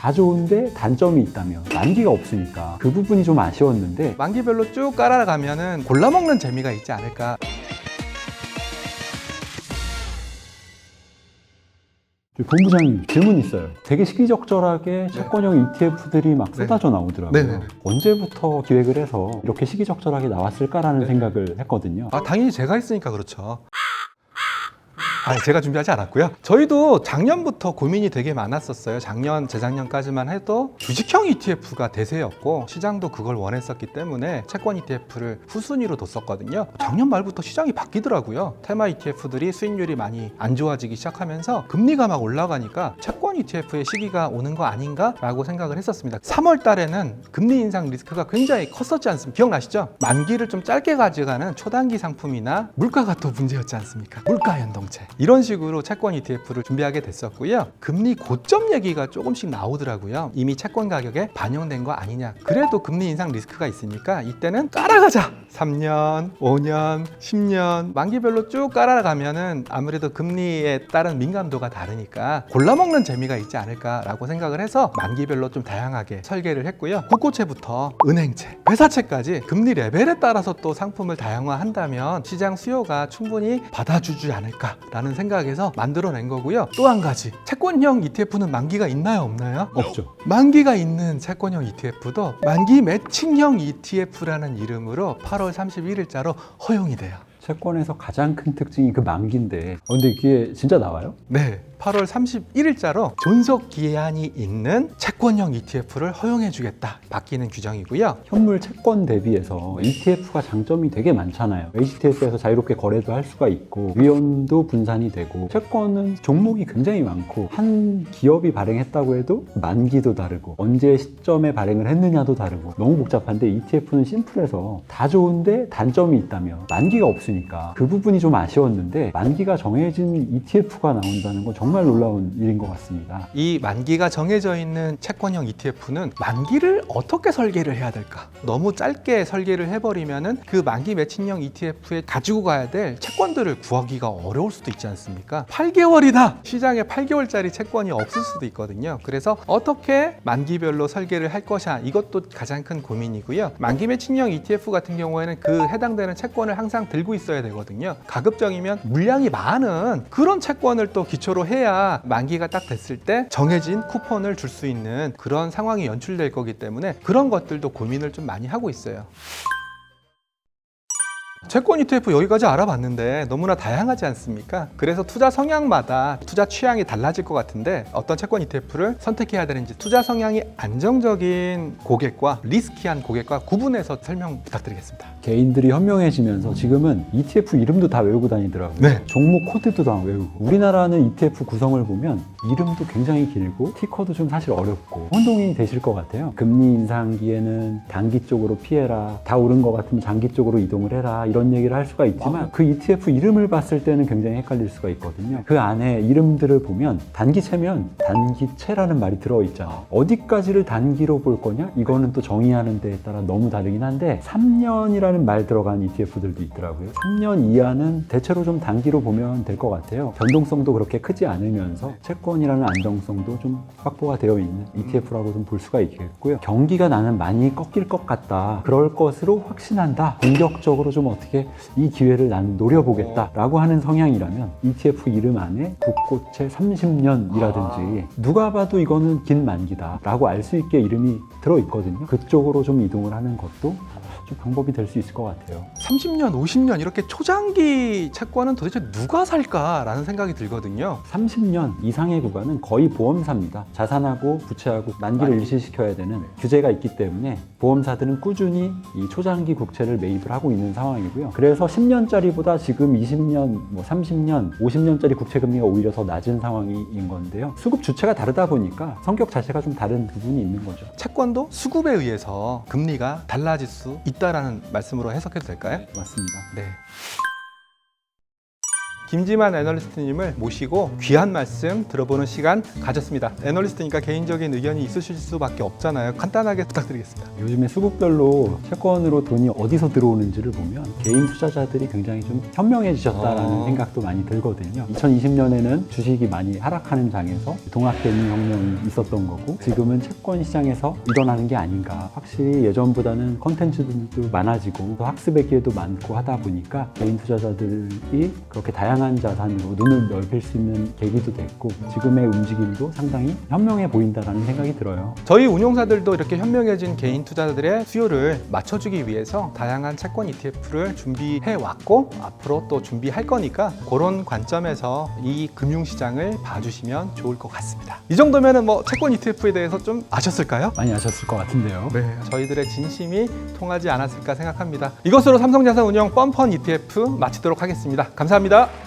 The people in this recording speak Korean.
다 좋은데 단점이 있다면 만기가 없으니까 그 부분이 좀 아쉬웠는데 만기별로 쭉 깔아가면은 골라먹는 재미가 있지 않을까. 본부장님 질문 있어요. 되게 시기적절하게 채권형 ETF들이 막 네. 쏟아져 나오더라고요. 네네네. 언제부터 기획을 해서 이렇게 시기적절하게 나왔을까라는 네. 생각을 했거든요. 당연히 제가 했으니까 그렇죠. 제가 준비하지 않았고요. 저희도 작년부터 고민이 되게 많았었어요. 작년, 재작년까지만 해도 주식형 ETF가 대세였고 시장도 그걸 원했었기 때문에 채권 ETF를 후순위로 뒀었거든요. 작년 말부터 시장이 바뀌더라고요. 테마 ETF들이 수익률이 많이 안 좋아지기 시작하면서 금리가 막 올라가니까 채권 ETF의 시기가 오는 거 아닌가라고 생각을 했었습니다. 3월 달에는 금리 인상 리스크가 굉장히 컸었지 않습니까? 기억나시죠? 만기를 좀 짧게 가져가는 초단기 상품이나 물가가 또 문제였지 않습니까? 물가 연동체. 이런 식으로 채권 ETF를 준비하게 됐었고요. 금리 고점 얘기가 조금씩 나오더라고요. 이미 채권 가격에 반영된 거 아니냐. 그래도 금리 인상 리스크가 있으니까 이때는 깔아가자. 3년, 5년, 10년 만기별로 쭉 깔아가면은 아무래도 금리에 따른 민감도가 다르니까 골라먹는 재미가 있지 않을까라고 생각을 해서 만기별로 좀 다양하게 설계를 했고요. 국고채부터 은행채, 회사채까지 금리 레벨에 따라서 또 상품을 다양화한다면 시장 수요가 충분히 받아주지 않을까라는 생각에서 만들어낸 거고요. 또 한 가지, 채권형 ETF는 만기가 있나요, 없나요? 없죠. 만기가 있는 채권형 ETF도 만기 매칭형 ETF라는 이름으로 8월 31일자로 허용이 돼요. 채권에서 가장 큰 특징이 그 만기인데 근데 이게 진짜 나와요? 네, 8월 31일자로 존속 기한이 있는 채권형 ETF를 허용해 주겠다. 바뀌는 규정이고요. 현물 채권 대비해서 ETF가 장점이 되게 많잖아요. HTS에서 자유롭게 거래도 할 수가 있고 위험도 분산이 되고 채권은 종목이 굉장히 많고 한 기업이 발행했다고 해도 만기도 다르고 언제 시점에 발행을 했느냐도 다르고 너무 복잡한데 ETF는 심플해서 다 좋은데 단점이 있다면 만기가 없으니까 그 부분이 좀 아쉬웠는데 만기가 정해진 ETF가 나온다는 건 정말 놀라운 일인 것 같습니다. 이 만기가 정해져 있는 채권형 ETF는 만기를 어떻게 설계를 해야 될까? 너무 짧게 설계를 해버리면은 그 만기 매칭형 ETF에 가지고 가야 될 채권들을 구하기가 어려울 수도 있지 않습니까? 8개월이다! 시장에 8개월짜리 채권이 없을 수도 있거든요. 그래서 어떻게 만기별로 설계를 할 것이냐, 이것도 가장 큰 고민이고요. 만기 매칭형 ETF 같은 경우에는 그 해당되는 채권을 항상 들고 있어야 되거든요. 가급적이면 물량이 많은 그런 채권을 또 기초로 해야 만기가 딱 됐을 때 정해진 쿠폰을 줄 수 있는 그런 상황이 연출될 거기 때문에 그런 것들도 고민을 좀 많이 하고 있어요. 채권 ETF 여기까지 알아봤는데 너무나 다양하지 않습니까? 그래서 투자 성향마다 투자 취향이 달라질 것 같은데 어떤 채권 ETF를 선택해야 되는지 투자 성향이 안정적인 고객과 리스키한 고객과 구분해서 설명 부탁드리겠습니다. 개인들이 현명해지면서 지금은 ETF 이름도 다 외우고 다니더라고요. 네. 종목 코드도 다 외우고. 우리나라는 ETF 구성을 보면 이름도 굉장히 길고 티커도 좀 사실 어렵고 혼동이 되실 것 같아요. 금리 인상기에는 단기 쪽으로 피해라, 다 오른 것 같으면 장기 쪽으로 이동을 해라, 이런 얘기를 할 수가 있지만 그 ETF 이름을 봤을 때는 굉장히 헷갈릴 수가 있거든요. 그 안에 이름들을 보면 단기채면 단기채라는 말이 들어있잖아요. 어디까지를 단기로 볼 거냐? 이거는 또 정의하는 데에 따라 너무 다르긴 한데 3년이라는 말 들어간 ETF들도 있더라고요. 3년 이하는 대체로 좀 단기로 보면 될 것 같아요. 변동성도 그렇게 크지 않으면서 채권이라는 안정성도 좀 확보가 되어 있는 ETF라고 좀 볼 수가 있겠고요. 경기가 나는 많이 꺾일 것 같다, 그럴 것으로 확신한다, 공격적으로 좀 어떻게 이 기회를 나는 노려보겠다 라고 하는 성향이라면 ETF 이름 안에 국고채 30년이라든지 누가 봐도 이거는 긴 만기다 라고 알 수 있게 이름이 들어있거든요. 그쪽으로 좀 이동을 하는 것도 좀 방법이 될 수 있을 것 같아요. 30년, 50년 이렇게 초장기 채권은 도대체 누가 살까라는 생각이 들거든요. 30년 이상의 구간은 거의 보험사입니다. 자산하고 부채하고 만기를 일시시켜야 되는 규제가 있기 때문에 보험사들은 꾸준히 이 초장기 국채를 매입을 하고 있는 상황이고요. 그래서 10년짜리보다 지금 20년, 30년, 50년짜리 국채 금리가 오히려 더 낮은 상황인 건데요. 수급 주체가 다르다 보니까 성격 자체가 좀 다른 부분이 있는 거죠. 채권도 수급에 의해서 금리가 달라질 수 있다라는 말씀으로 해석해도 될까요? 맞습니다. 네. 김지만 애널리스트님을 모시고 귀한 말씀 들어보는 시간 가졌습니다. 애널리스트니까 개인적인 의견이 있으실 수밖에 없잖아요. 간단하게 부탁드리겠습니다. 요즘에 수급별로 채권으로 돈이 어디서 들어오는지를 보면 개인 투자자들이 굉장히 좀 현명해지셨다라는 생각도 많이 들거든요. 2020년에는 주식이 많이 하락하는 장에서 동학개미 혁명이 있었던 거고 지금은 채권 시장에서 일어나는 게 아닌가. 확실히 예전보다는 컨텐츠들도 많아지고 학습의 기회도 많고 하다 보니까 개인 투자자들이 그렇게 다양한 자산으로 눈을 넓힐 수 있는 계기도 됐고 지금의 움직임도 상당히 현명해 보인다라는 생각이 들어요. 저희 운용사들도 이렇게 현명해진 개인 투자자들의 수요를 맞춰주기 위해서 다양한 채권 ETF를 준비해 왔고 앞으로 또 준비할 거니까 그런 관점에서 이 금융시장을 봐주시면 좋을 것 같습니다. 이 정도면은 뭐 채권 ETF에 대해서 좀 아셨을까요? 많이 아셨을 것 같은데요. 네, 저희들의 진심이 통하지 않았을까 생각합니다. 이것으로 삼성자산운용 뻔펀 ETF 마치도록 하겠습니다. 감사합니다.